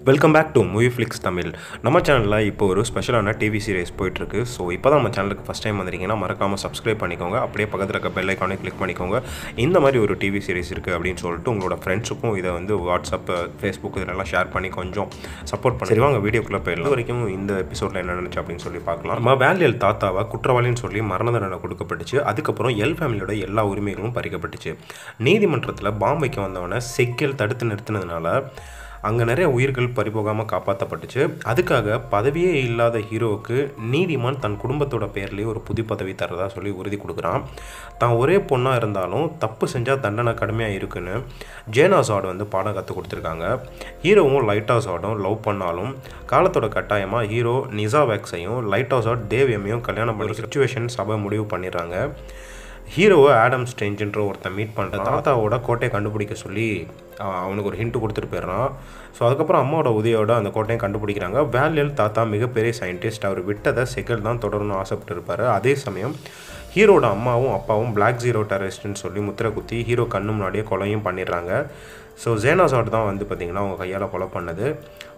Welcome back to Movieflix Tamil. நம்ம சேனலில் இப்போ ஒரு ஸ்பெஷலான டிவி சீரிஸ் போயிட்டுருக்கு. ஸோ இப்போ தான் நம்ம சேனலுக்கு ஃபஸ்ட் டைம் வந்திருக்கீங்கன்னா மறக்காமல் சப்ஸ்கிரைப் பண்ணிக்கோங்க. அப்படியே பக்கத்தில் இருக்க பெல் ஐக்கானே கிளிக் பண்ணிக்கோங்க. இந்த மாதிரி ஒரு டிவி சீரிஸ் இருக்குது அப்படின்னு சொல்லிட்டு உங்களோட ஃப்ரெண்ட்ஸுக்கும் இதை வந்து வாட்ஸ்அப், ஃபேஸ்புக் இதெல்லாம் ஷேர் பண்ணி கொஞ்சம் சப்போர்ட் பண்ணி சரி வாங்க வீடியோக்குள்ளே போயிடலாம். வரைக்கும் இந்த எபிசோடில் என்ன நினச்சி அப்படின்னு சொல்லி பார்க்கலாம். நம்ம வேல்யல் தாத்தாவை குற்றவாளின்னு சொல்லி மரண தண்டனை கொடுக்கப்பட்டுச்சு. அதுக்கப்புறம் எல் ஃபேமிலியோட எல்லா உரிமைகளும் பறிக்கப்பட்டுச்சு. நீதிமன்றத்தில் பாம் வைக்க வந்தவனை செக்கில் தடுத்து நிறுத்தினதுனால அங்கே நிறைய உயிர்கள் பறிபோகாமல் காப்பாற்றப்பட்டுச்சு. அதுக்காக பதவியே இல்லாத ஹீரோவுக்கு நீதிமான் தன் குடும்பத்தோட பேர்லேயே ஒரு புது பதவி தரதா சொல்லி உறுதி கொடுக்குறான். தான் ஒரே பொண்ணாக இருந்தாலும் தப்பு செஞ்சால் தண்டனை கடுமையாக இருக்குன்னு ஜேனா ஜாட் வந்து பாடம் கற்றுக் கொடுத்துருக்காங்க. ஹீரோவும் லைட்டா ஜாடும் லவ் பண்ணாலும் காலத்தோட கட்டாயமாக ஹீரோ நிசா வேக்ஸையும் லைட்டா ஜாட் தேவியமையும் கல்யாணம் பண்ணி சிச்சுவேஷன் சபை முடிவு பண்ணிடுறாங்க. ஹீரோவை ஆடம் ஸ்ட்ரேஞ்சுன்ற ஒருத்தன் மீட் பண்ணுற தாத்தாவோட கோட்டையை கண்டுபிடிக்க சொல்லி அவனுக்கு ஒரு ஹிண்ட்டு கொடுத்துட்டு போயிடுறான். ஸோ அதுக்கப்புறம் அம்மாவோட உதவியோட அந்த கோட்டையை கண்டுபிடிக்கிறாங்க. வேல்யல் தாத்தா மிகப்பெரிய சயின்டிஸ்ட். அவர் விட்டதை செகல் தான் தொடரணும்னு ஆசைப்பட்டு இருப்பார். அதே சமயம் ஹீரோட அம்மாவும் அப்பாவும் பிளாக் ஜீரோ டெரரிஸ்ட்னு சொல்லி முத்திரை குத்தி ஹீரோ கண்ணு முன்னாடியே கொலையும் பண்ணிடுறாங்க. ஸோ ஜேனா ஜாட் தான் வந்து பார்த்திங்கன்னா அவங்க கையால் கொலை பண்ணது.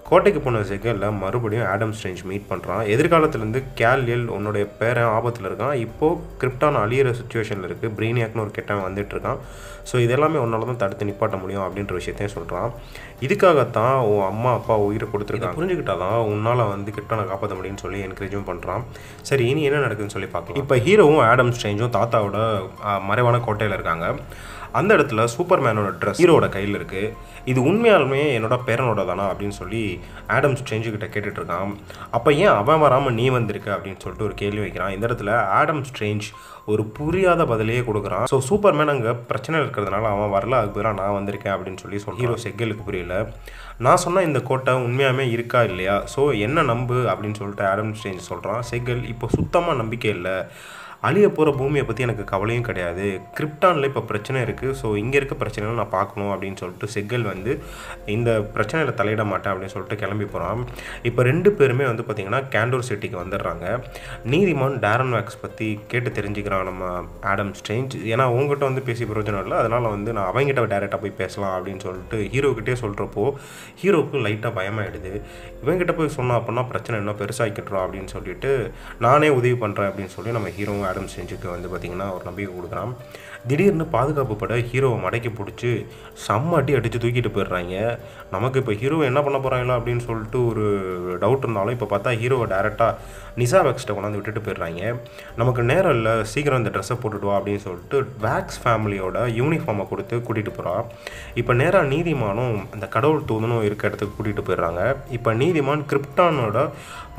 கோட்டைக்கு போன செகலில் மறுபடியும் ஆடம் ஸ்ட்ரேஞ்ச் மீட் பண்ணுறான். எதிர்காலத்துலேருந்து கேல்யல் உன்னுடைய பேரன் ஆபத்தில் இருக்கான். இப்போது கிரிப்டான் அழியிற சுச்சுவேஷனில் இருக்குது. பிரீனியாக்னு ஒரு கெட்டவன் வந்துட்டுருக்கான். ஸோ இதெல்லாமே உன்னால தான் தடுத்து நிப்பாட்ட முடியும் அப்படின்ற விஷயத்தையும் சொல்கிறான். இதுக்காகத்தான் உன் அம்மா அப்பா உயிரை கொடுத்துருக்காங்க, புரிஞ்சுக்கிட்டாதான் உன்னால் வந்து கிரிப்டானை காப்பாற்ற முடியும்னு சொல்லி என்கரேஜும் பண்ணுறான். சரி, இனி என்ன நடக்குதுன்னு சொல்லி பார்க்கலாம். இப்போ ஹீரோவும் ஆடம் ஸ்ட்ரேஞ்சும் தாத்தாவோட மறைவான கோட்டையில் இருக்காங்க. அந்த இடத்துல சூப்பர்மேனோட ட்ரெஸ் ஹீரோட கையில் இருக்குது. இது உண்மையாலுமே என்னோட பேரனோட தானா அப்படின்னு சொல்லி ஆடம் ஸ்ட்ரேஞ்சுக்கிட்ட கேட்டுட்ருக்கான். அப்போ ஏன் அவன் வராமல் நீ வந்திருக்க அப்படின்னு சொல்லிட்டு ஒரு கேள்வி வைக்கிறான். இந்த இடத்துல ஆடம் ஸ்ட்ரேஞ்ச் ஒரு புரியாத பதிலையே கொடுக்குறான். ஸோ சூப்பர்மேன் அங்கே பிரச்சனை இருக்கிறதுனால அவன் வரல, அதுக்கு பதிலாக நான் வந்திருக்கேன் அப்படின்னு சொல்லி ஹீரோ செகலுக்கு புரியல. நான் சொன்னால் இந்த கோட்டை உண்மையாகவே இருக்கா இல்லையா, ஸோ என்ன நம்பு அப்படின்னு சொல்லிட்டு ஆடம் ஸ்ட்ரேஞ்ச் சொல்கிறான். செகல் இப்போ சுத்தமாக நம்பிக்கை இல்லை, அழிய போகிற பூமியை பற்றி எனக்கு கவலையும் கிடையாது, கிரிப்டானில் இப்போ பிரச்சனை இருக்குது, ஸோ இங்கே இருக்க பிரச்சனைலாம் நான் பார்க்கணும் அப்படின்னு சொல்லிட்டு செகல் வந்து இந்த பிரச்சனையில் தலையிட மாட்டேன் அப்படின்னு சொல்லிட்டு கிளம்பி போகிறான். இப்போ ரெண்டு பேருமே வந்து பார்த்திங்கன்னா கேண்டோர் சிட்டிக்கு வந்துடுறாங்க. நீதிமான் டேரன் வேக்ஸ் பற்றி கேட்டு தெரிஞ்சுக்கிறான் நம்ம ஆடம் ஸ்ட்ரேஞ்ச். ஏன்னா அவங்ககிட்ட வந்து பேசி பிரயோஜனம் இல்லை, அதனால் வந்து நான் அவங்ககிட்ட டேரெக்டாக போய் பேசலாம் அப்படின்னு சொல்லிட்டு ஹீரோக்கிட்டே சொல்கிறப்போ ஹீரோவுக்கு லைட்டாக பயமாகிடுது. இவங்ககிட்ட போய் சொன்னால் அப்படின்னா பிரச்சனை இன்னும் பெருசாகிக்கிட்டுரும் அப்படின்னு சொல்லிட்டு நானே உதவி பண்ணுறேன் அப்படின்னு சொல்லி நம்ம ஹீரோவும் ஆடம் ஸ்ட்ரேஞ்சுக்கு வந்து பார்த்திங்கன்னா ஒரு நம்பிக்கை கொடுக்குறான். திடீர்னு பாதுகாப்பு பட ஹீரோவை மடக்கி பிடிச்சி செம்ம அடித்து தூக்கிட்டு போயிடுறாங்க. நமக்கு இப்போ ஹீரோ என்ன பண்ண போகிறாங்களோ அப்படின்னு சொல்லிட்டு ஒரு டவுட் இருந்தாலும் இப்போ பார்த்தா ஹீரோவை டேரெக்டாக நிசா வேக்ஸ்ட்டை கொண்டாந்து விட்டுட்டு போயிடுறாங்க. நமக்கு நேரம் இல்லை, சீக்கிரம் இந்த ட்ரெஸ்ஸை போட்டுடுவா அப்படின்னு சொல்லிட்டு வேக்ஸ் ஃபேமிலியோட யூனிஃபார்மை கொடுத்து கூட்டிகிட்டு போகிறான். இப்போ நேராக நீதிமானும் அந்த கடவுள் தூதனும் இருக்க இடத்துக்கு கூட்டிகிட்டு போயிடுறாங்க. இப்போ நீதிமான் கிரிப்டானோட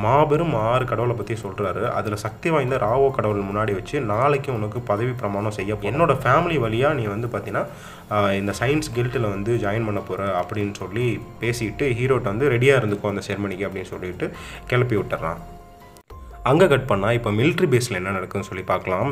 மாபெரும் 6 கடவுளை பற்றி சொல்கிறாரு. அதில் சக்தி வாய்ந்த ராவோ கடவுள் முன்னாடி வச்சு நாளைக்கு உனக்கு பதவி பிரமாணம் செய்ய என்னோட ஃபேமிலி வழியாக நீ வந்து பார்த்தீங்கன்னா இந்த சயின்ஸ் கில்ட்டில் வந்து ஜாயின் பண்ண போகிற அப்படின்னு சொல்லி பேசிட்டு ஹீரோட்ட வந்து ரெடியாக இருந்துக்கோ அந்த செர்மனிக்கு அப்படின்னு சொல்லிட்டு கிளப்பி விட்டுறான். அங்கே கட் பண்ணால் இப்போ மிலிட்ரி பேஸில் என்ன நடக்குதுன்னு சொல்லி பார்க்கலாம்.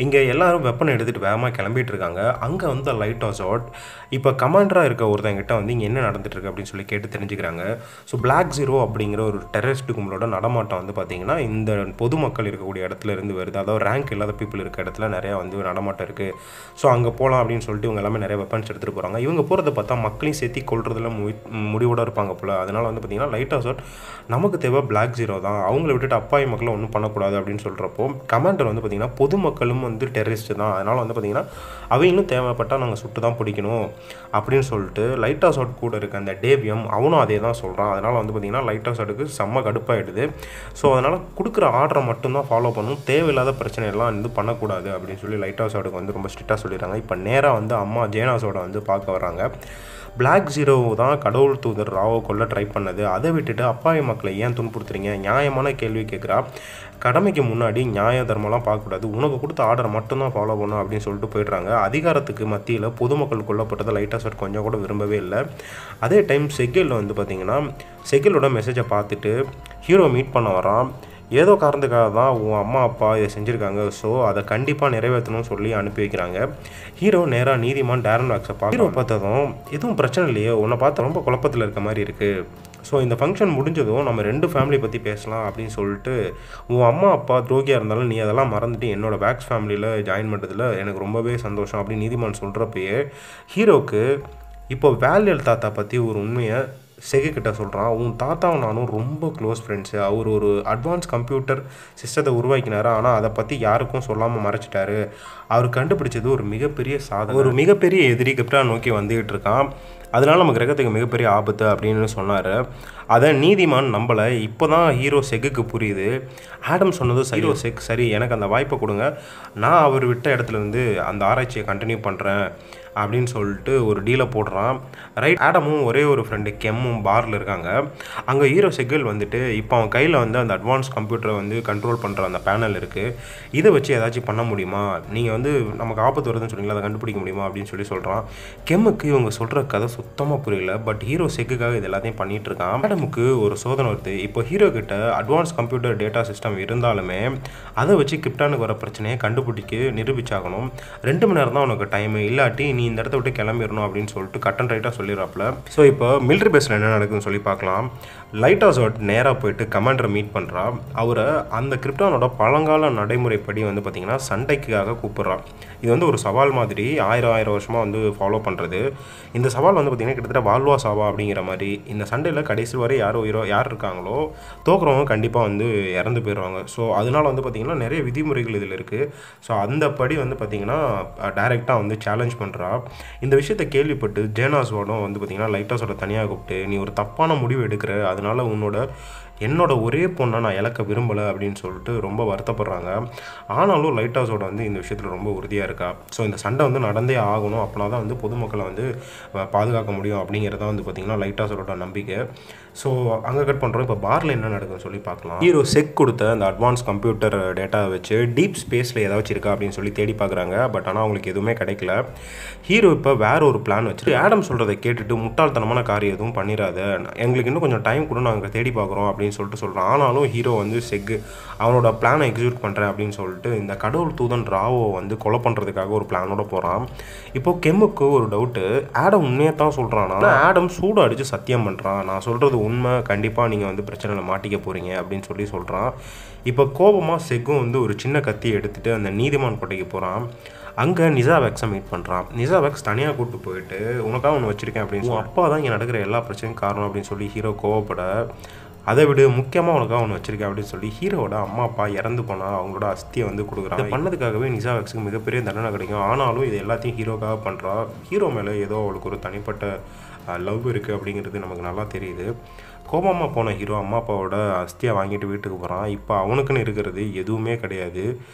இங்கே எல்லோரும் வெப்பனை எடுத்துகிட்டு வேகமாக கிளம்பிட்டு இருக்காங்க. அங்கே வந்து லைட்டா ஜாட் இப்போ கமாண்டராக இருக்க ஒருத்தங்கிட்ட வந்து இங்கே என்ன நடந்துட்டுருக்கு அப்படின்னு சொல்லி கேட்டு தெரிஞ்சுக்கிறாங்க. ஸோ பிளாக் ஜீரோ அப்படிங்கிற ஒரு டெரரிஸ்ட் கும்பலோட நடமாட்டம் வந்து பார்த்திங்கன்னா இந்த பொதுமக்கள் இருக்கக்கூடிய இடத்துல இருந்து வருது. அதாவது ரேங்க் இல்லாத பீப்புள் இருக்க இடத்துல நிறையா வந்து நடமாட்டம் இருக்குது. ஸோ அங்கே போகலாம் அப்படின்னு சொல்லிட்டு இவங்க எல்லாமே நிறைய வெப்பன்ஸ் எடுத்துகிட்டு போகிறாங்க. இவங்க போகிறத பார்த்தா மக்களையும் சேர்த்தி கொள்றதுல முடிவோடு இருப்பாங்க போல். அதனால் வந்து பார்த்திங்கன்னா லைட்டா ஜாட் நமக்கு தேவை பிளாக் ஜீரோ தான், அவங்கள விட்டுட்டு அப்பாவி மக்களை ஒன்றும் பண்ணக்கூடாது அப்படின்னு சொல்கிறப்போ கமாண்டர் வந்து பார்த்திங்கன்னா பொதுமக்களும் வந்து டெரரிஸ்ட்டு தான், அதனால் வந்து பார்த்திங்கன்னா அவங்களும் தேவைப்பட்டால் நாங்கள் சுட்டு தான் பிடிக்கணும் அப்படின்னு சொல்லிட்டு லைட்டா ஜாட் கூட இருக்க அந்த டேவியம் அவனும் அதே தான் சொல்கிறான். அதனால் வந்து பார்த்திங்கன்னா லைட்டா ஜாட்டுக்கு செம்ம கடுப்பாயிடுது. ஸோ அதனால் கொடுக்குற ஆர்டரை மட்டும்தான் ஃபாலோ பண்ணணும், தேவையில்லாத பிரச்சனையெல்லாம் வந்து பண்ணக்கூடாது அப்படின்னு சொல்லி லைட்டா ஜாட்டுக்கு வந்து ரொம்ப ஸ்ட்ரிக்டாக சொல்லிடுறாங்க. இப்போ நேராக வந்து அம்மா ஜேனா ஜாட்டை வந்து பார்க்க வர்றாங்க. பிளாக் ஜீரோ தான் கடவுள் தூதர் ராவோ கொல்ல ட்ரை பண்ணது, அதை விட்டுட்டு அப்பாவி மக்களை ஏன் துன்புறுத்துறீங்க, நியாயமான கேள்வி கேட்குறா. கடமைக்கு முன்னாடி நியாய தர்மம்லாம் பார்க்கக்கூடாது, உனக்கு கொடுத்த ஆர்டரை மட்டும்தான் ஃபாலோ பண்ணணும் அப்படின்னு சொல்லிட்டு போயிடுறாங்க. அதிகாரத்துக்கு மத்தியில் பொதுமக்கள் கொல்லப்பட்டதை லைட்டா ஜாட் கொஞ்சம் கூட விரும்பவே இல்லை. அதே டைம் செகல் வந்து பார்த்திங்கன்னா செகலோட மெசேஜை பார்த்துட்டு ஹீரோ மீட் பண்ண வரான். ஏதோ காரணத்துக்காக தான் உன் அம்மா அப்பா இதை செஞ்சுருக்காங்க, ஸோ அதை கண்டிப்பாக நிறைவேற்றணும்னு சொல்லி அனுப்பி வைக்கிறாங்க. ஹீரோ நேராக நீதிமான் டேரன் வேக்ஸை பார்க்க. ஹீரோ பார்த்ததும் எதுவும் பிரச்சனை இல்லையே, உன்னை பார்த்து ரொம்ப குழப்பத்தில் இருக்க மாதிரி இருக்குது, ஸோ இந்த ஃபங்க்ஷன் முடிஞ்சதும் நம்ம 2 ஃபேமிலி பற்றி பேசலாம் அப்படின்னு சொல்லிட்டு, உன் அம்மா அப்பா துரோகியாக இருந்தாலும் நீ அதெல்லாம் மறந்துட்டு என்னோட வேக்ஸ் ஃபேமிலியில் ஜாயின் பண்ணுறதுல எனக்கு ரொம்பவே சந்தோஷம் அப்படின்னு நீதிமான் சொல்கிறப்பயே ஹீரோக்கு இப்போ வேல்யல் தாத்தா பற்றி ஒரு உண்மையை செகுக்கிட்ட சொல்கிறான். உன் தாத்தாவும் நானும் ரொம்ப க்ளோஸ் ஃப்ரெண்ட்ஸு. அவர் ஒரு அட்வான்ஸ் கம்ப்யூட்டர் சிஸ்டத்தை உருவாக்கினார். ஆனால் அதை பற்றி யாருக்கும் சொல்லாமல் மறைச்சிட்டாரு. அவர் கண்டுபிடிச்சது ஒரு மிகப்பெரிய சாதனை. ஒரு மிகப்பெரிய எதிரி கிரிப்டான் நோக்கி வந்துகிட்டு இருக்கான். அதனால நம்ம கிரகத்துக்கு மிகப்பெரிய ஆபத்து அப்படின்னு சொன்னார். அதை நீதிமான் நம்பலை. இப்போ தான் ஹீரோ செக்குக்கு புரியுது. ஆடம் சொன்னது சரி. ஹீரோ செக் சரி, எனக்கு அந்த வாய்ப்பை கொடுங்க, நான் அவர் விட்ட இடத்துலேருந்து அந்த ஆராய்ச்சியை கண்டினியூ பண்ணுறேன் அப்படின்னு சொல்லிட்டு ஒரு டீலை போடுறான். ரைட். ஆடமும் ஒரே ஒரு ஃப்ரெண்டு கெம்மும் பாரில் இருக்காங்க. அங்கே ஹீரோ செக்கில் வந்துட்டு இப்போ அவன் கையில் வந்து அந்த அட்வான்ஸ் கம்ப்யூட்டரை வந்து கண்ட்ரோல் பண்ணுற அந்த பேனல் இருக்குது. இதை வச்சு ஏதாச்சும் பண்ண முடியுமா, நீங்கள் வந்து நமக்கு ஆபத்து வருதுன்னு சொன்னீங்களா, அதை கண்டுபிடிக்க முடியுமா அப்படின்னு சொல்லி சொல்கிறான். கெம்முக்கு இவங்க சொல்கிற கதை சுத்தமாக புரியல. பட் ஹீரோ செக்குக்காக இது எல்லாத்தையும் பண்ணிகிட்டு இருக்கான். ஆடமுக்கு ஒரு சோதனை வருது. இப்போ ஹீரோ கிட்ட அட்வான்ஸ் கம்ப்யூட்டர் டேட்டா சிஸ்டம் இருந்தாலுமே அதை வச்சு கிரிப்டானுக்கு வர பிரச்சனையை கண்டுபிடிக்க நிரூபிச்சாகணும். 2 மணி நேரம் தான் உனக்கு டைமு, இல்லாட்டி நீ இந்த இடத்த விட்டு கிளம்பிடணும் அப்படின்னு சொல்லிட்டு கட் அண்ட் ரைட்டாக சொல்லிடுறாப்புல. ஸோ இப்போ மிலிட்ரி பேஸில் என்ன நடக்குதுன்னு சொல்லி பார்க்கலாம். லைட்டாஸோட் நேராக போயிட்டு கமாண்டரை மீட் பண்ணுறா. அவரை அந்த கிரிப்டானோட பழங்கால நடைமுறைப்படி வந்து பார்த்திங்கன்னா சண்டைக்காக கூப்பிட்றான். இது வந்து ஒரு சவால் மாதிரி 1000 வருஷமாக வந்து ஃபாலோ பண்ணுறது. இந்த சவால் வந்து பார்த்திங்கன்னா கிட்டத்தட்ட வாழ்வா சாவா அப்படிங்கிற மாதிரி. இந்த சண்டையில் கடைசி வரை யார் இருக்காங்களோ தோக்குறவங்க கண்டிப்பாக வந்து இறந்து போயிடுவாங்க. ஸோ அதனால் வந்து பார்த்திங்கன்னா நிறைய விதிமுறைகள் இதில் இருக்குது. ஸோ அந்த படி வந்து பார்த்திங்கன்னா டைரெக்டாக வந்து சேலஞ்ச் பண்ணுறா. இந்த விஷயத்தை கேள்விப்பட்டு ஜேனாஸ்வாடும் வந்து பார்த்திங்கன்னா லைட்டாஸோட தனியாக கூப்பிட்டு, நீ ஒரு தப்பான முடிவு எடுக்கிற, அதனால் என்னோட ஒரே பொண்ணை நான் இழக்க விரும்பலை அப்படின்னு சொல்லிட்டு ரொம்ப வருத்தப்படுறாங்க. ஆனாலும் லைட்டாஸோட வந்து இந்த விஷயத்தில் ரொம்ப உறுதியாக இருக்கா. ஸோ இந்த சண்டை வந்து நடந்தே ஆகணும், அப்படின்னா தான் வந்து பொதுமக்களை வந்து பாதுகாக்க முடியும் அப்படிங்கிறத வந்து பார்த்திங்கன்னா லைட்டாஸோட நம்பிக்கை. ஸோ அங்கே கட் பண்ணுறோம். இப்போ பாரில் என்ன நடக்குதுன்னு சொல்லி பார்க்கலாம். ஹீரோ செக் கொடுத்த அந்த அட்வான்ஸ் கம்ப்யூட்டர் டேட்டாவை வச்சு டீப் ஸ்பேஸில் ஏதாச்சும் இருக்கா அப்படின்னு சொல்லி தேடி பார்க்குறாங்க. பட் ஆனால் அவங்களுக்கு எதுவுமே கிடைக்கல. ஹீரோ இப்போ வேற ஒரு பிளான் வச்சுட்டு ஆடம் சொல்கிறத கேட்டுட்டு முட்டாள்தனமான காரியம் எதுவும் பண்ணிடாத, எங்களுக்கு இன்னும் கொஞ்சம் டைம் கூட நாங்கள் தேடி பார்க்குறோம் அப்படின்னு சொல்லிட்டு சொல்கிறான். ஆனாலும் ஹீரோ வந்து செக்கு அவனோட பிளானை எக்ஸிக்யூட் பண்ணுறேன் அப்படின்னு சொல்லிட்டு இந்த கடவுள் தூதன் ராவோ வந்து கொலை பண்ணுறதுக்காக ஒரு பிளானோட போகிறான். இப்போது கெம்முக்கு ஒரு டவுட்டு, ஆடம் உண்மையாக தான் சொல்கிறானா? ஆடம் சூடு அடித்து சத்தியம் பண்ணுறான், நான் சொல்கிறது உண்மை, கண்டிப்பாக நீங்கள் வந்து பிரச்சனையில் மாட்டிக்க போகிறீங்க அப்படின்னு சொல்லி சொல்கிறான். இப்போ கோபமாக செக்கும் வந்து ஒரு சின்ன கத்தியை எடுத்துகிட்டு அந்த நீதிமான் கோட்டைக்கு போகிறான். அங்கே நிசாவேக்ஸை மீட் பண்ணுறான். நிசாவேக்ஸ் தனியாக கூப்பிட்டு போயிட்டு, உனக்காக ஒன்று வச்சுருக்கேன் அப்படின்னு சொல்லி, அப்பா தான் இங்கே நடக்கிற எல்லா பிரச்சனையும் காரணம் அப்படின்னு சொல்லி ஹீரோ கோவப்பட, அதை விட முக்கியமாக உனக்காக ஒன்று வச்சுருக்கேன் அப்படின்னு சொல்லி ஹீரோவோட அம்மா அப்பா இறந்து போனால் அவங்களோட அஸ்தியை வந்து கொடுக்குறான். இதை பண்ணதுக்காகவே நிசாவேக்ஸுக்கு மிகப்பெரிய தண்டனை கிடைக்கும். ஆனாலும் இது எல்லாத்தையும் ஹீரோக்காக பண்ணுறா. ஹீரோ மேலே ஏதோ அவளுக்கு ஒரு தனிப்பட்ட லவ் இருக்குது அப்படிங்கிறது நமக்கு நல்லா தெரியுது. கோபமாக போன ஹீரோ அம்மா அப்பாவோட அஸ்தியை வாங்கிட்டு வீட்டுக்கு போகிறான். இப்போ அவனுக்குன்னு இருக்கிறது எதுவுமே கிடையாது.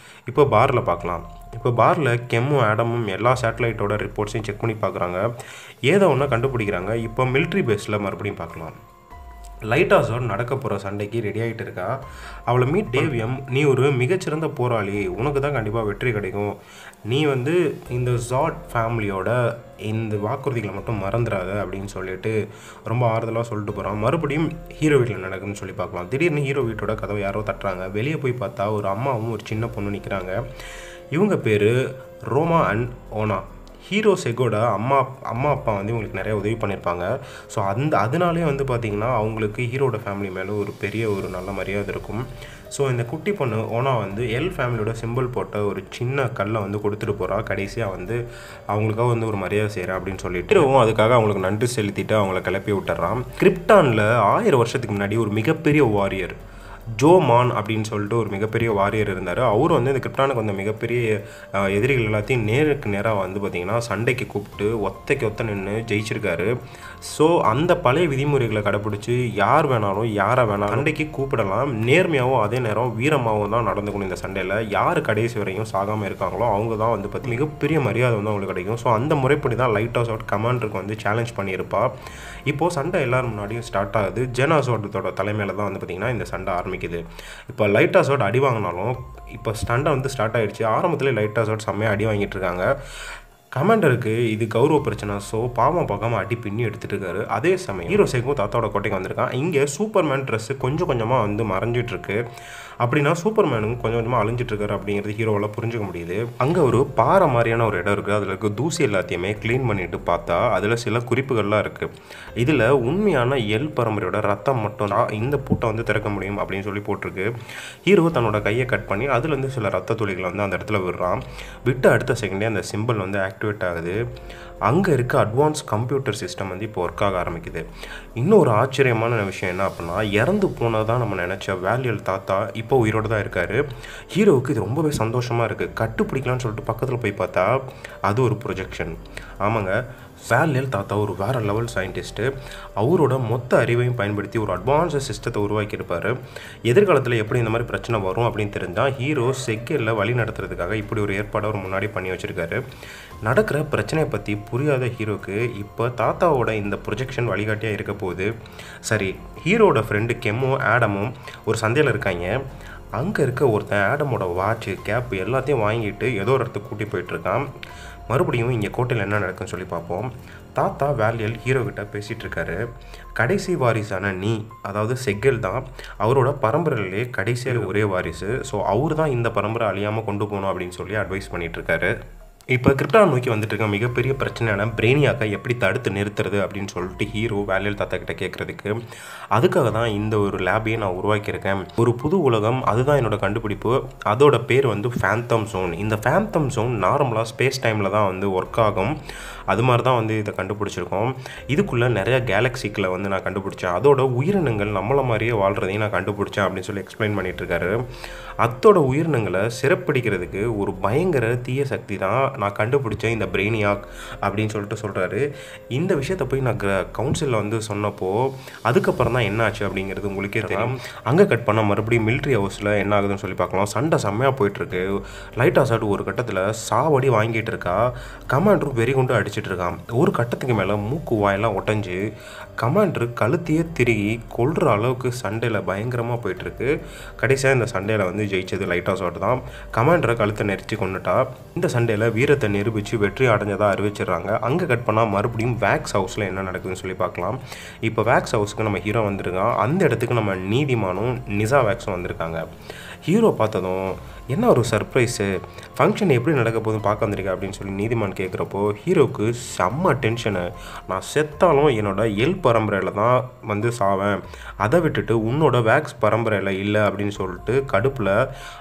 இப்போ பாரில் பார்க்கலாம். இப்போ பாரில் கெம்மும் ஆடமும் எல்லா சேட்டலைட்டோட ரிப்போர்ட்ஸையும் செக் பண்ணி பார்க்குறாங்க. ஏதோ ஒன்று கண்டுபிடிக்கிறாங்க. இப்போ மிலிட்ரி பேஸில் மறுபடியும் பார்க்கலாம். லைட்டாஸோட நடக்க போகிற சண்டைக்கு ரெடி ஆகிட்டு இருக்கா. அவளை மீட் டேவியம், நீ ஒரு மிகச்சிறந்த போராளி, உனக்கு தான் கண்டிப்பாக வெற்றி கிடைக்கும், நீ வந்து இந்த ஜாட் ஃபேமிலியோட இந்த வாக்குறுதிகளை மட்டும் மறந்துடாத அப்படின்னு சொல்லிட்டு ரொம்ப ஆறுதலாக சொல்லிட்டு போகிறான். மறுபடியும் ஹீரோ வீட்டில் நடக்குதுன்னு சொல்லி பார்க்கலாம். திடீர்னு ஹீரோ வீட்டோட கதவை யாரோ தட்டுறாங்க. வெளியே போய் பார்த்தா ஒரு அம்மாவும் ஒரு சின்ன பொண்ணு நிற்கிறாங்க. இவங்க பேர் ரோமா அண்ட் ஓனா. ஹீரோ செக்கோட அம்மா அப்பா வந்து இவங்களுக்கு நிறைய உதவி பண்ணியிருப்பாங்க. ஸோ அதனாலே வந்து பார்த்திங்கன்னா அவங்களுக்கு ஹீரோட ஃபேமிலி மேலே ஒரு பெரிய ஒரு நல்ல மரியாதை இருக்கும். ஸோ இந்த குட்டி பொண்ணு ஓனா வந்து எல் ஃபேமிலியோட சிம்பிள் போட்ட ஒரு சின்ன கல்லை வந்து கொடுத்துட்டு போகிறா. கடைசியாக வந்து அவங்களுக்காக வந்து ஒரு மரியாதை செய்கிறேன் அப்படின்னு சொல்லிட்டு ஹீரோவும் அதுக்காக அவங்களுக்கு நன்றி செலுத்திட்டு அவங்கள கிளப்பி விட்டுறான். கிரிப்டானில் 1000 வருஷத்துக்கு முன்னாடி ஒரு மிகப்பெரிய வாரியர் ஜோ மான் அப்படின்னு சொல்லிட்டு ஒரு மிகப்பெரிய வாரியர் இருந்தார். அவரும் வந்து இந்த கிரிப்டானுக்கு வந்த மிகப்பெரிய எதிரிகள் எல்லாத்தையும் நேருக்கு நேராக வந்து பார்த்திங்கன்னா சண்டைக்கு கூப்பிட்டு ஒத்த நின்று ஜெயிச்சிருக்காரு. ஸோ அந்த பழைய விதிமுறைகளை கடைப்பிடிச்சி யார் வேணாலும் யாரை வேணாலும் சண்டைக்கு கூப்பிடலாம். நேர்மையாகவும் அதே நேரம் வீரமாகவும் தான் நடந்துக்கணும். இந்த சண்டையில் யார் கடைசி வரையும் சாகாமல் இருக்காங்களோ அவங்க தான் வந்து பார்த்து மிகப்பெரிய மரியாதை வந்து அவங்களுக்கு கிடைக்கும். ஸோ அந்த முறைப்படி தான் லைட்டாஸோட கமாண்டருக்கு வந்து சேலஞ்ச் பண்ணியிருப்பா. இப்போது சண்டை எல்லோரும் முன்னாடியும் ஸ்டார்ட் ஆகுது. ஜேனாஸோட தலைமையில் தான் வந்து பார்த்திங்கன்னா இந்த சண்டை ஆரம்பிக்குது. இப்போ லைட்டாஸோட அடி வாங்கினாலும் இப்போ சண்டை வந்து ஸ்டார்ட் ஆகிடுச்சு. ஆரம்பத்தில் லைட்டாஸோட செம்மையாக அடி வாங்கிட்டு இருக்காங்க. கமாண்டருக்கு இது கௌரவ பிரச்சனை. ஸோ பாவம் பார்க்காம அடி பின்னி எடுத்துகிட்டு இருக்காரு. அதே சமயம் ஹீரோ சேக்கும் தாத்தாவோட கோட்டைக்கு வந்திருக்கான். இங்கே சூப்பர்மேன் ட்ரெஸ்ஸு கொஞ்சம் கொஞ்சமாக வந்து மறைஞ்சிட்ருக்கு. அப்படின்னா சூப்பர்மேனும் கொஞ்சம் கொஞ்சமாக அழிஞ்சிட்டு இருக்காரு அப்படிங்கிறது ஹீரோவால் புரிஞ்சுக்க முடியுது. அங்கே ஒரு பாறை மாதிரியான ஒரு இடம் இருக்குது. அதில் இருக்க தூசி எல்லாத்தையுமே க்ளீன் பண்ணிட்டு பார்த்தா அதில் சில குறிப்புகள்லாம் இருக்குது. இதில் உண்மையான எல் பரம்பரையோட ரத்தம் மட்டும் தான் இந்த பூட்டை வந்து திறக்க முடியும் அப்படின்னு சொல்லி போட்டிருக்கு. ஹீரோ தன்னோட கையை கட் பண்ணி அதுலேருந்து சில ரத்த துளிகளை வந்து அந்த இடத்துல விடுறான். விட்டு அடுத்த செகண்டே அந்த சிம்பிள் வந்து ஆக்டிவேட் ஆகுது. அங்கே இருக்க அட்வான்ஸ் கம்ப்யூட்டர் சிஸ்டம் வந்து இப்போ ஒர்க் ஆக ஆரம்பிக்குது. இன்னொரு ஆச்சரியமான விஷயம் என்ன அப்படின்னா, இறந்து போனதான் நம்ம நினச்ச வேலியல் தாத்தா இப்போ உயிரோடு தான் இருக்கார். ஹீரோவுக்கு இது ரொம்பவே சந்தோஷமாக இருக்குது. கட்டுப்பிடிக்கலான்னு சொல்லிட்டு பக்கத்தில் போய் பார்த்தா அது ஒரு ப்ரொஜெக்ஷன். ஆமாங்க, வேலியல் தாத்தா ஒரு வேறு லெவல் சயின்டிஸ்ட்டு. அவரோட மொத்த அறிவையும் பயன்படுத்தி ஒரு அட்வான்ஸ் சிஸ்டத்தை உருவாக்கியிருப்பார். எதிர்காலத்தில் எப்படி இந்த மாதிரி பிரச்சனை வரும் அப்படின்னு தெரிஞ்சால் ஹீரோ செக்கேரில் வழி நடத்துறதுக்காக இப்படி ஒரு ஏற்பாடை அவர் முன்னாடி பண்ணி வச்சுருக்காரு. நடக்கிற பிரச்சனையை பற்றி புரியாத ஹீரோக்கு இப்போ தாத்தாவோட இந்த ப்ரொஜெக்ஷன் வழிகாட்டியாக இருக்க போகுது. சரி, ஹீரோட ஃப்ரெண்டு கெம்மும் ஆடமும் ஒரு சந்தையில் இருக்காங்க. அங்கே இருக்க ஒருத்தன் ஆடமோட வாட்சு கேப் எல்லாத்தையும் வாங்கிட்டு ஏதோ ஒரு இடத்துக்கு கூட்டி போயிட்டுருக்கான். மறுபடியும் இங்கே கோட்டையில் என்ன நடக்குன்னு சொல்லி பார்ப்போம். தாத்தா வேலியல் ஹீரோ கிட்ட பேசிகிட்டு இருக்காரு. கடைசி வாரிசான நீ, அதாவது செக்கேல் தான் அவரோட பரம்பரையிலே கடைசியில் ஒரே வாரிசு. ஸோ அவர் தான் இந்த பரம்பரை அழியாமல் கொண்டு போகணும் அப்படின்னு சொல்லி அட்வைஸ் பண்ணிகிட்ருக்காரு. இப்போ கிரிப்டான் நோக்கி வந்துட்டு இருக்க மிகப்பெரிய பிரச்சனையான பிரெயினியாக்கை எப்படி தடுத்து நிறுத்துறது அப்படின்னு சொல்லிட்டு ஹீரோ வேலியல் தாத்தா கிட்ட கேட்குறதுக்கு, அதுக்காக தான் இந்த ஒரு லேபையை நான் உருவாக்கியிருக்கேன். ஒரு புது உலகம், அதுதான் என்னோட கண்டுபிடிப்பு. அதோட பேர் வந்து ஃபேந்தம் ஜோன். இந்த ஃபேந்தம் ஜோன் நார்மலாக ஸ்பேஸ் டைமில் தான் வந்து ஒர்க் ஆகும். அது மாதிரி தான் வந்து இதை கண்டுபிடிச்சிருக்கோம். இதுக்குள்ளே நிறைய கேலக்சிக்களை வந்து நான் கண்டுபிடிச்சேன். அதோட உயிரினங்கள் நம்மளை மாதிரியே வாழ்கிறதையும் நான் கண்டுபிடிச்சேன் அப்படின்னு சொல்லி எக்ஸ்பிளைன் பண்ணிகிட்ருக்காரு. அதோட உயிரினங்களை சிறப்பிடிக்கிறதுக்கு ஒரு பயங்கர தீய சக்தி தான் நான் கண்டுபிடிச்சேன் இந்த பிரெயினியாக் அப்படின்னு சொல்லிட்டு சொல்கிறாரு. இந்த விஷயத்தை போய் நான் கவுன்சிலில் வந்து சொன்னப்போ அதுக்கப்புறம் தான் என்ன ஆச்சு அப்படிங்கிறது உங்களுக்கே தெரியும். அங்கே கட் பண்ணால் மறுபடியும் மிலிட்ரி ஹவுஸில் என்ன ஆகுதுன்னு சொல்லி பார்க்கலாம். சண்டை செம்மையாக போயிட்டுருக்கு. லைட் அசால்ட் ஒரு கட்டத்தில் சாவடி வாங்கிட்டு இருக்கா. கமாண்டரும் வெறி கொண்டு அடிச்சுட்டு இருக்கான். ஒரு கட்டத்துக்கு மேலே மூக்கு வாயெல்லாம் ஒட்டஞ்சு கமாண்டரு கழுத்தையே திருகி கொல்ற அளவுக்கு சண்டையில் பயங்கரமாக போயிட்டுருக்கு. கடைசியாக இந்த சண்டையில் வந்து ஜெயிச்சது லைட் அசால்ட் தான். கமாண்டரை கழுத்தை நெரிச்சு கொண்டுட்டா. இந்த சண்டையில் வீரத்தை நிரூபித்து வெற்றி அடைஞ்சதாக அறிவிச்சிடுறாங்க. அங்கே கட் பண்ணால் மறுபடியும் வேக்ஸ் ஹவுஸில் என்ன நடக்குதுன்னு சொல்லி பார்க்கலாம். இப்போ வேக்ஸ் ஹவுஸுக்கு நம்ம ஹீரோ வந்திருக்கான். அந்த இடத்துக்கு நம்ம நீதிமானும் நிசா வேக்ஸும் வந்திருக்காங்க. ஹீரோ பார்த்ததும் என்ன ஒரு சர்ப்ரைஸு, ஃபங்க்ஷன் எப்படி நடக்க போதும் பார்க்க வந்திருக்கேன் அப்படின்னு சொல்லி நீதிமான் கேட்குறப்போ ஹீரோவுக்கு செம்ம டென்ஷனு. நான் செத்தாலும் என்னோட எல் பரம்பரையில் தான் வந்து சாவேன், அதை விட்டுட்டு உன்னோட வேக்ஸ் பரம்பரையில் இல்லை அப்படின்னு சொல்லிட்டு கடுப்பில்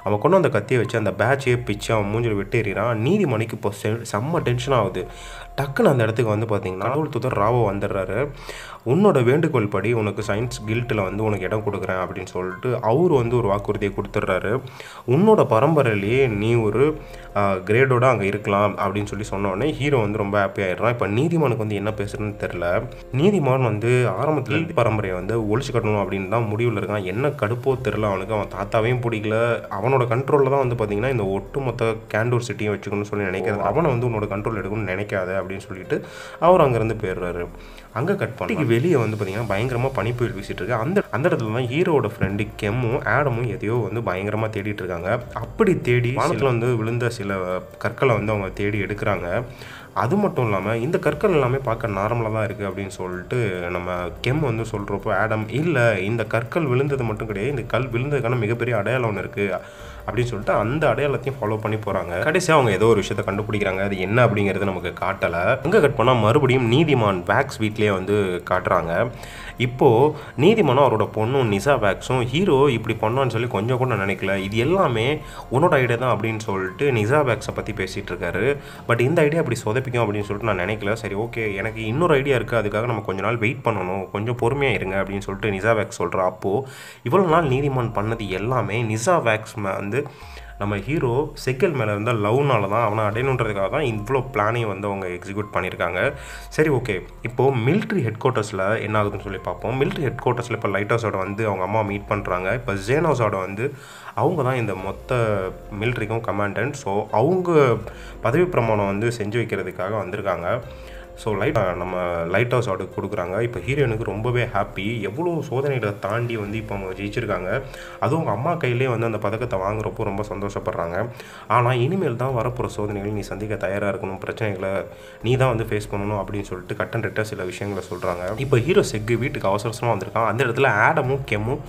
அவன் கொண்டு அந்த கத்தியை வச்சு அந்த பேட்சையே பிச்சு அவன் மூஞ்சில் விட்டு எறிகிறான். நீதிமணிக்கு இப்போ செம்ம டென்ஷன் ஆகுது. டக்குன்னு அந்த இடத்துக்கு வந்து பார்த்தீங்கன்னா கடவுள் தூதர் ராவோ வந்துடுறாரு. உன்னோட வேண்டுகோள் படி உனக்கு சயின்ஸ் கில்ட்டில் வந்து உனக்கு இடம் கொடுக்குறேன் அப்படின்னு சொல்லிட்டு அவர் வந்து ஒரு வாக்குறுதியை கொடுத்துட்றாரு. உன்னோட பரம்பரையிலேயே நீ ஒரு கிரேடோட அங்கே இருக்கலாம் அப்படின்னு சொல்லி சொன்னோடனே ஹீரோ வந்து ரொம்ப ஹாப்பி ஆகிடுறான். இப்போ நீதிமானுக்கு வந்து என்ன பேசுறதுன்னு தெரில. நீதிமான் வந்து ஆரம்பத்தில் பரம்பரையை வந்து ஒழிச்சு கட்டணும் அப்படின்னு தான் முடிவில் இருக்கான். என்ன கடுப்போ தெரில அவனுக்கு. அவன் தாத்தாவையும் பிடிக்கல. அவனோட கண்ட்ரோலில் தான் வந்து பார்த்தீங்கன்னா இந்த ஒட்டுமொத்த கேண்டூர் சிட்டியும் வச்சுக்கணும்னு சொல்லி நினைக்கிறது. அவனை வந்து உன்னோட கண்ட்ரோல் எடுக்கணும்னு நினைக்காத அப்படின்னு சொல்லிட்டு அவர் அங்கேருந்து போயிடுறாரு. அங்கே கட் பண்ணி வெளியே வந்து பார்த்தீங்கன்னா பயங்கரமாக பனிப்புயல் வீசிட்டு இருக்கு. அந்த இடத்துல தான் ஹீரோட ஃப்ரெண்டு கெம்மும் ஆடமும் எதையோ வந்து பயங்கரமாக தேடிட்டு இருக்காங்க. அப்படி தேடி வானத்தில் வந்து விழுந்த சில கற்களை வந்து அவங்க தேடி எடுக்கிறாங்க. அது மட்டும் இல்லாமல் இந்த கற்கள் எல்லாமே பார்க்க நார்மலாக தான் இருக்குது அப்படின்னு சொல்லிட்டு நம்ம கெம் வந்து சொல்கிறப்போ ஆடம் இல்லை, இந்த கற்கள் விழுந்தது மட்டும் கிடையாது, இந்த கல் விழுந்ததுக்கான மிகப்பெரிய அடையாளம் ஒன்று இருக்குது அப்படின்னு சொல்லிட்டு அந்த அடையாளத்தையும் ஃபாலோ பண்ணி போகிறாங்க. கடைசியாக அவங்க ஏதோ ஒரு விஷயத்தை கண்டுபிடிக்கிறாங்க. அது என்ன அப்படிங்கிறது நமக்கு காட்டலை. அங்கே கட் பண்ணால் மறுபடியும் நீதிமான் வேக்ஸ் வீட்லேயே வந்து காட்டுறாங்க. இப்போது நீதிமானும் அவரோட பொண்ணும் நிசா வேக்ஸும் ஹீரோ இப்படி பண்ணான்னு சொல்லி கொஞ்சம் கூட நினைக்கல. இது எல்லாமே உன்னோட ஐடியா தான் அப்படின்னு சொல்லிட்டு நிசா வேக்ஸை பற்றி பேசிகிட்டு இருக்காரு. பட் இந்த ஐடியா அப்படி சொதப்பிக்கும் அப்படின்னு சொல்லிட்டு நான் நினைக்கல. சரி, ஓகே, எனக்கு இன்னொரு ஐடியா இருக்குது, அதுக்காக நம்ம கொஞ்ச நாள் வெயிட் பண்ணணும், கொஞ்சம் பொறுமையாக இருங்க அப்படின்னு சொல்லிட்டு நிசா வேக்ஸ் சொல்கிறா. அப்போது இவ்வளோ நாள் நீதிமான் பண்ணது எல்லாமே நிசா வேக்ஸ் வந்து நம்ம ஹீரோ செக்கேல் மேலே இருந்த லவ்னால தான் அவனை அடையணுன்றதுக்காக தான் இவ்வளோ பிளானையும் வந்து அவங்க எக்ஸிக்யூட் பண்ணியிருக்காங்க. சரி, ஓகே, இப்போது மிலிட்ரி ஹெட் குவார்ட்டர்ஸில் என்ன ஆகுதுன்னு சொல்லி பார்ப்போம். மிலிட்ரி ஹெட் குவார்ட்டர்ஸில் இப்போ லைட்டோஸோட வந்து அவங்க அம்மா மீட் பண்ணுறாங்க. இப்போ ஜேனோஸோட வந்து அவங்க தான் இந்த மொத்த மிலிட்ரிக்கும் கமாண்டன்ட். ஸோ அவங்க பதவி பிரமாணம் வந்து செஞ்சு வைக்கிறதுக்காக வந்திருக்காங்க. ஸோ நம்ம லைட் ஹவுஸ் ஆர்டர் கொடுக்குறாங்க. இப்போ ஹீரோயினுக்கு ரொம்பவே ஹாப்பி. எவ்வளோ சோதனைகளை தாண்டி வந்து இப்போ அவங்க ஜெயிச்சிருக்காங்க. அதுவும் அவங்க அம்மா கையிலே வந்து அந்த பதக்கத்தை வாங்குறப்போ ரொம்ப சந்தோஷப்படுறாங்க. ஆனால் இனிமேல் தான் வரப்போகிற சோதனைகள் நீ சந்திக்க தயாராக இருக்கணும், பிரச்சனைகளை நீ தான் வந்து ஃபேஸ் பண்ணணும் அப்படின்னு சொல்லிட்டு கட் அண்ட் ரைட்டாக சில விஷயங்களை சொல்கிறாங்க. இப்போ ஹீரோ செக்கு வீட்டுக்கு அவசரமாக வந்திருக்கான். அந்த இடத்துல ஆடமும் கெம்மும்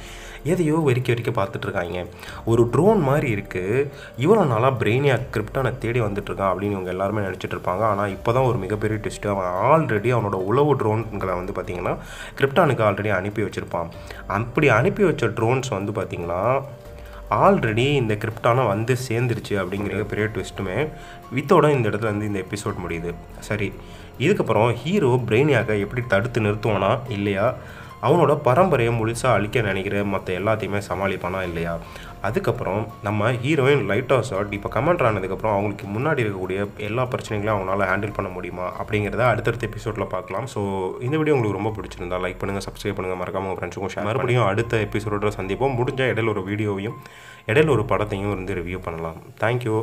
எதையோ வெறிக்க பார்த்துட்ருக்காங்க. ஒரு ட்ரோன் மாதிரி இருக்குது, இவ்வளோ நாளாக பிரெயினியாக கிரிப்டானை தேடி வந்துட்டுருக்கான் அப்படின்னு இவங்க எல்லாருமே நினச்சிட்டு இருப்பாங்க. ஆனால் இப்போ தான் ஒரு மிகப்பெரிய ட்விஸ்ட்டு. அவன் ஆல்ரெடி அவனோட உளவு ட்ரோன்களை வந்து பார்த்திங்கன்னா கிரிப்டானுக்கு ஆல்ரெடி அனுப்பி வச்சுருப்பான். அப்படி அனுப்பி வச்ச ட்ரோன்ஸ் வந்து பார்த்திங்கன்னா ஆல்ரெடி இந்த கிரிப்டானை வந்து சேர்ந்துருச்சு அப்படிங்கிற பெரிய ட்விஸ்ட்டுமே வித்தோட இந்த இடத்துல வந்து இந்த எபிசோட் முடியுது. சரி, இதுக்கப்புறம் ஹீரோ பிரெயினியாக எப்படி தடுத்து நிறுத்துவானா இல்லையா, அவனோட பரம்பரையை முழுசாக அழிக்க நினைக்கிற மற்ற எல்லாத்தையுமே சமாளிப்பானா இல்லையா, அதுக்கப்புறம் நம்ம ஹீரோயின் லைட் ஹவுஸ் ஆட் இப்போ கமெண்ட் ஆனதுக்கப்புறம் அவங்களுக்கு முன்னாடி இருக்கக்கூடிய எல்லா பிரச்சனைகளையும் அவங்களால ஹேண்டில் பண்ண முடியுமா அப்படிங்கிறத அடுத்தடுத்த எபிசோடில் பார்க்கலாம். ஸோ இந்த வீடியோ உங்களுக்கு ரொம்ப பிடிச்சிருந்தா லைக் பண்ணுங்கள், சப்ஸ்கிரைப் பண்ணுங்கள், மறக்காம உங்கள் ஃப்ரெண்ட்ஸுக்கும் ஷேர். மறுபடியும் அடுத்த எபிசோடோட சந்திப்போம். முடிஞ்சால் இடையில ஒரு வீடியோவையும் இடையில ஒரு படத்தையும் வந்து ரிவ்யூ பண்ணலாம். தேங்க்யூ.